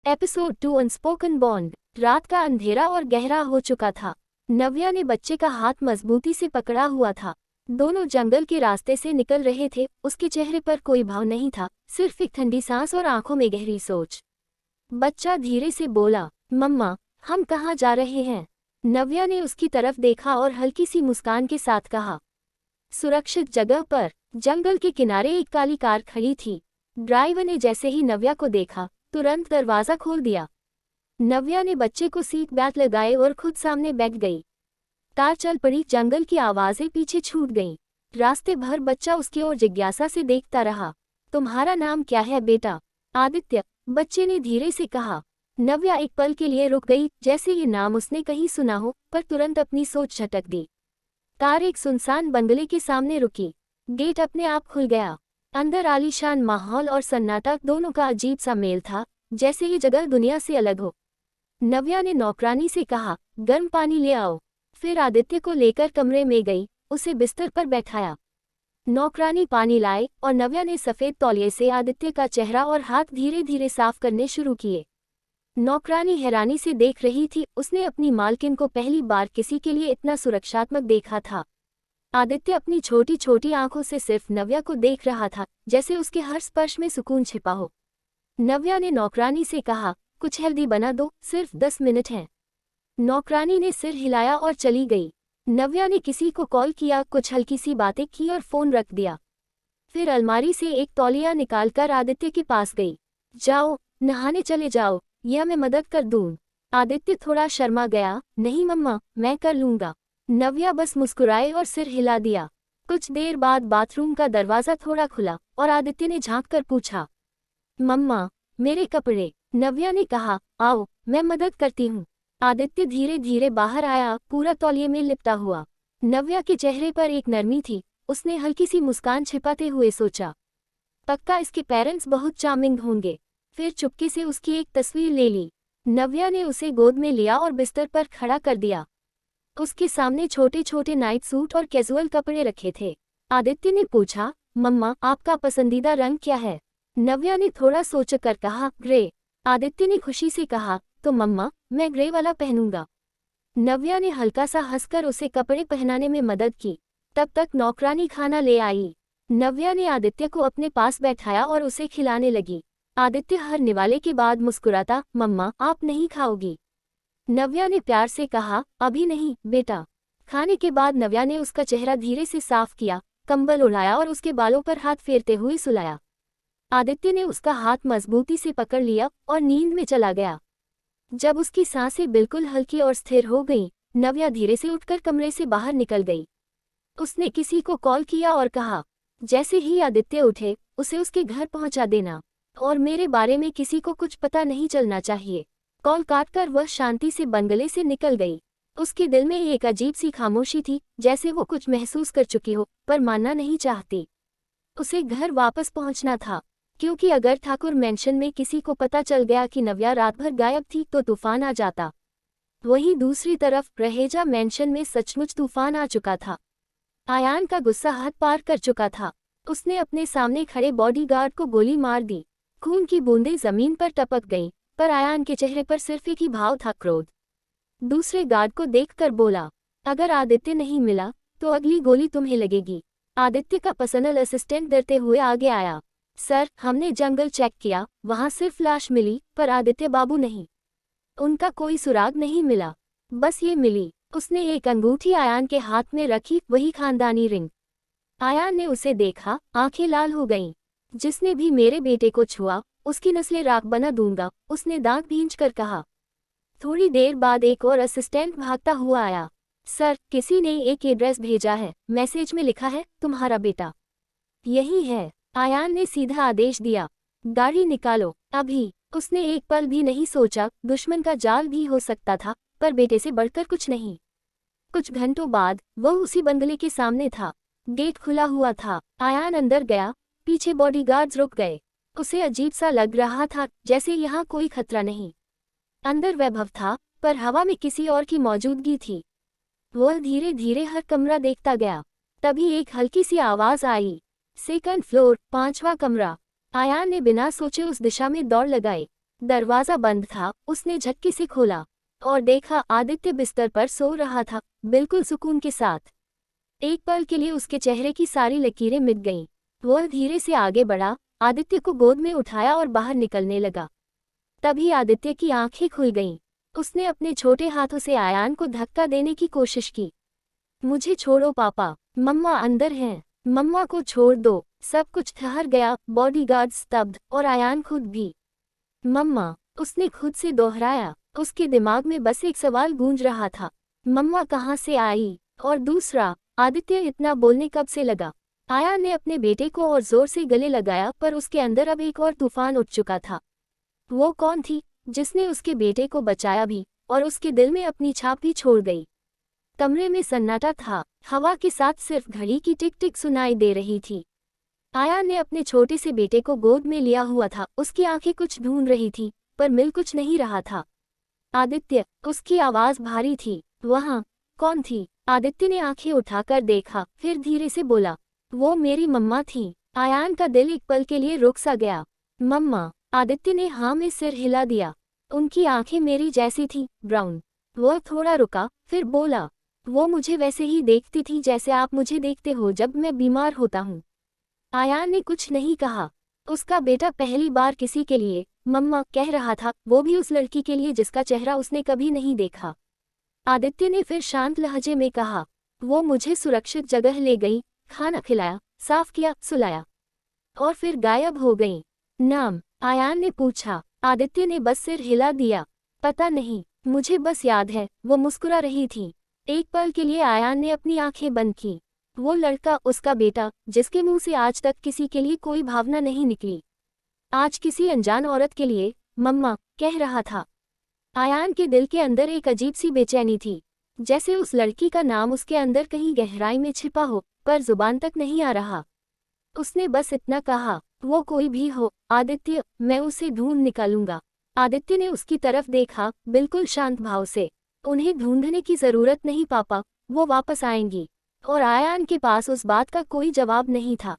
Episode 2 unspoken bond. रात का अंधेरा और गहरा हो चुका था। नव्या ने बच्चे का हाथ मजबूती से पकड़ा हुआ था। दोनों जंगल के रास्ते से निकल रहे थे। उसके चेहरे पर कोई भाव नहीं था, सिर्फ एक ठंडी सांस और आंखों में गहरी सोच। बच्चा धीरे से बोला, मम्मा, हम कहाँ जा रहे हैं? नव्या ने उसकी तरफ देखा और हल्की सी मुस्कान के साथ कहा, सुरक्षित जगह पर। जंगल के किनारे एक काली कार खड़ी थी। ड्राइवर ने जैसे ही नव्या को देखा, तुरंत दरवाजा खोल दिया। नव्या ने बच्चे को सीट बेल्ट लगाए और खुद सामने बैठ गई। कार चल पड़ी। जंगल की आवाजें पीछे छूट गईं। रास्ते भर बच्चा उसकी ओर जिज्ञासा से देखता रहा। तुम्हारा नाम क्या है बेटा? आदित्य, बच्चे ने धीरे से कहा। नव्या एक पल के लिए रुक गई, जैसे ये नाम उसने कहीं सुना हो, पर तुरंत अपनी सोच झटक दी। कार एक सुनसान बंगले के सामने रुकी। गेट अपने आप खुल गया। अंदर आलीशान माहौल और सन्नाटा दोनों का अजीब सा मेल था, जैसे ये जगह दुनिया से अलग हो। नव्या ने नौकरानी से कहा, गर्म पानी ले आओ। फिर आदित्य को लेकर कमरे में गई, उसे बिस्तर पर बैठाया। नौकरानी पानी लाए और नव्या ने सफेद तौलिए से आदित्य का चेहरा और हाथ धीरे धीरे साफ करने शुरू किए। नौकरानी हैरानी से देख रही थी, उसने अपनी मालकिन को पहली बार किसी के लिए इतना सुरक्षात्मक देखा था। आदित्य अपनी छोटी छोटी आंखों से सिर्फ नव्या को देख रहा था, जैसे उसके हर स्पर्श में सुकून छिपा हो। नव्या ने नौकरानी से कहा, कुछ हेल्दी बना दो, सिर्फ 10 मिनट हैं। नौकरानी ने सिर हिलाया और चली गई। नव्या ने किसी को कॉल किया, कुछ हल्की सी बातें की और फोन रख दिया। फिर अलमारी से एक तौलिया निकालकर आदित्य के पास गई। जाओ, नहाने चले जाओ, या मैं मदद कर दूं? आदित्य थोड़ा शर्मा गया। नहीं मम्मा, मैं कर लूंगा। नव्या बस मुस्कुराए और सिर हिला दिया। कुछ देर बाद बाथरूम का दरवाजा थोड़ा खुला और आदित्य ने झांक कर पूछा, मम्मा, मेरे कपड़े? नव्या ने कहा, आओ, मैं मदद करती हूँ। आदित्य धीरे धीरे बाहर आया, पूरा तौलिए में लिपटा हुआ। नव्या के चेहरे पर एक नरमी थी। उसने हल्की सी मुस्कान छिपाते हुए सोचा, पक्का इसके पेरेंट्स बहुत चार्मिंग होंगे। फिर चुपके से उसकी एक तस्वीर ले ली। नव्या ने उसे गोद में लिया और बिस्तर पर खड़ा कर दिया। उसके सामने छोटे छोटे नाइट सूट और कैजुअल कपड़े रखे थे। आदित्य ने पूछा, मम्मा, आपका पसंदीदा रंग क्या है? नव्या ने थोड़ा सोचकर कहा, ग्रे। आदित्य ने खुशी से कहा, तो मम्मा, मैं ग्रे वाला पहनूंगा। नव्या ने हल्का सा हंसकर उसे कपड़े पहनाने में मदद की। तब तक नौकरानी खाना ले आई। नव्या ने आदित्य को अपने पास बैठाया और उसे खिलाने लगी। आदित्य हर निवाले के बाद मुस्कुराता, मम्मा, आप नहीं खाओगी? नव्या ने प्यार से कहा, अभी नहीं बेटा। खाने के बाद नव्या ने उसका चेहरा धीरे से साफ किया, कंबल उड़ाया और उसके बालों पर हाथ फेरते हुए सुलाया। आदित्य ने उसका हाथ मजबूती से पकड़ लिया और नींद में चला गया। जब उसकी सांसें बिल्कुल हल्की और स्थिर हो गईं, नव्या धीरे से उठकर कमरे से बाहर निकल गई। उसने किसी को कॉल किया और कहा, जैसे ही आदित्य उठे, उसे उसके घर पहुंचा देना, और मेरे बारे में किसी को कुछ पता नहीं चलना चाहिए। कॉल काटकर वह शांति से बंगले से निकल गई। उसके दिल में एक अजीब सी खामोशी थी, जैसे वो कुछ महसूस कर चुकी हो, पर मानना नहीं चाहती। उसे घर वापस पहुंचना था, क्योंकि अगर ठाकुर मैंशन में किसी को पता चल गया कि नव्या रात भर गायब थी तो तूफान आ जाता। वहीं दूसरी तरफ रहेजा मैंशन में सचमुच तूफान आ चुका था। आयान का गुस्सा हद पार कर चुका था। उसने अपने सामने खड़े बॉडीगार्ड को गोली मार दी। खून की बूंदें जमीन पर टपक गईं, पर आयान के चेहरे पर सिर्फ एक ही भाव था, क्रोध। दूसरे गार्ड को देखकर बोला, अगर आदित्य नहीं मिला तो अगली गोली तुम्हें लगेगी। आदित्य का पर्सनल असिस्टेंट डरते हुए आगे आया। सर, हमने जंगल चेक किया, वहां सिर्फ लाश मिली, पर आदित्य बाबू नहीं। उनका कोई सुराग नहीं मिला, बस ये मिली। उसने एक अंगूठी आयान के हाथ में रखी, वही खानदानी रिंग। आयान ने उसे देखा, आंखें लाल हो गईं। जिसने भी मेरे बेटे को छुआ, उसकी नस्लें राख बना दूंगा, उसने दांत भींचकर कहा। थोड़ी देर बाद एक और असिस्टेंट भागता हुआ आया। सर, किसी ने एक एड्रेस भेजा है, मैसेज में लिखा है, तुम्हारा बेटा यही है। आयान ने सीधा आदेश दिया, गाड़ी निकालो, अभी। उसने एक पल भी नहीं सोचा, दुश्मन का जाल भी हो सकता था, पर बेटे से बढ़कर कुछ नहीं। कुछ घंटों बाद वह उसी बंगले के सामने था। गेट खुला हुआ था। आयान अंदर गया, पीछे बॉडीगार्ड्स रुक गए। उसे अजीब सा लग रहा था, जैसे यहाँ कोई खतरा नहीं। अंदर वैभव था, पर हवा में किसी और की मौजूदगी थी। वह धीरे धीरे हर कमरा देखता गया। तभी एक हल्की सी आवाज आई, सेकंड फ्लोर, 5वां कमरा। आयान ने बिना सोचे उस दिशा में दौड़ लगाई। दरवाजा बंद था। उसने झटके से खोला और देखा आदित्य बिस्तर पर सो रहा था, बिल्कुल सुकून के साथ। एक पल के लिए उसके चेहरे की सारी लकीरें मिट गईं। वह धीरे से आगे बढ़ा, आदित्य को गोद में उठाया और बाहर निकलने लगा। तभी आदित्य की आंखें खुल गईं। उसने अपने छोटे हाथों से आयान को धक्का देने की कोशिश की। मुझे छोड़ो पापा, मम्मा अंदर हैं, मम्मा को छोड़ दो। सब कुछ ठहर गया, बॉडीगार्ड स्तब्ध और आयान खुद भी। मम्मा, उसने खुद से दोहराया। उसके दिमाग में बस एक सवाल गूंज रहा था, मम्मा कहाँ से आई? और दूसरा, आदित्य इतना बोलने कब से लगा? आयान ने अपने बेटे को और जोर से गले लगाया, पर उसके अंदर अब एक और तूफान उठ चुका था। वो कौन थी जिसने उसके बेटे को बचाया भी और उसके दिल में अपनी छाप भी छोड़ गई? कमरे में सन्नाटा था, हवा के साथ सिर्फ घड़ी की टिक टिक सुनाई दे रही थी। आयान ने अपने छोटे से बेटे को गोद में लिया हुआ था। उसकी आंखें कुछ ढूंढ रही थी, पर मिल कुछ नहीं रहा था। आदित्य, उसकी आवाज भारी थी। वहाँ कौन थी? आदित्य ने आंखें उठाकर देखा, फिर धीरे से बोला, वो मेरी मम्मा थी। आयान का दिल एक पल के लिए रुक सा गया। मम्मा? आदित्य ने हाँ में सिर हिला दिया। उनकी आंखें मेरी जैसी थी, ब्राउन। वह थोड़ा रुका, फिर बोला, वो मुझे वैसे ही देखती थी जैसे आप मुझे देखते हो जब मैं बीमार होता हूँ। आयान ने कुछ नहीं कहा। उसका बेटा पहली बार किसी के लिए मम्मा कह रहा था, वो भी उस लड़की के लिए जिसका चेहरा उसने कभी नहीं देखा। आदित्य ने फिर शांत लहजे में कहा, वो मुझे सुरक्षित जगह ले गई, खाना खिलाया, साफ किया, सुलाया और फिर गायब हो गई। नाम? आयान ने पूछा। आदित्य ने बस सिर हिला दिया। पता नहीं, मुझे बस याद है वो मुस्कुरा रही थी। एक पल के लिए आयान ने अपनी आंखें बंद की। वो लड़का, उसका बेटा, जिसके मुंह से आज तक किसी के लिए कोई भावना नहीं निकली, आज किसी अनजान औरत के लिए मम्मा कह रहा था। आयान के दिल के अंदर एक अजीब सी बेचैनी थी, जैसे उस लड़की का नाम उसके अंदर कहीं गहराई में छिपा हो, पर जुबान तक नहीं आ रहा। उसने बस इतना कहा, वो कोई भी हो आदित्य, मैं उसे ढूंढ निकालूंगा। आदित्य ने उसकी तरफ देखा, बिल्कुल शांत भाव से। उन्हें ढूंढने की जरूरत नहीं पापा, वो वापस आएंगी। और आयान के पास उस बात का कोई जवाब नहीं था।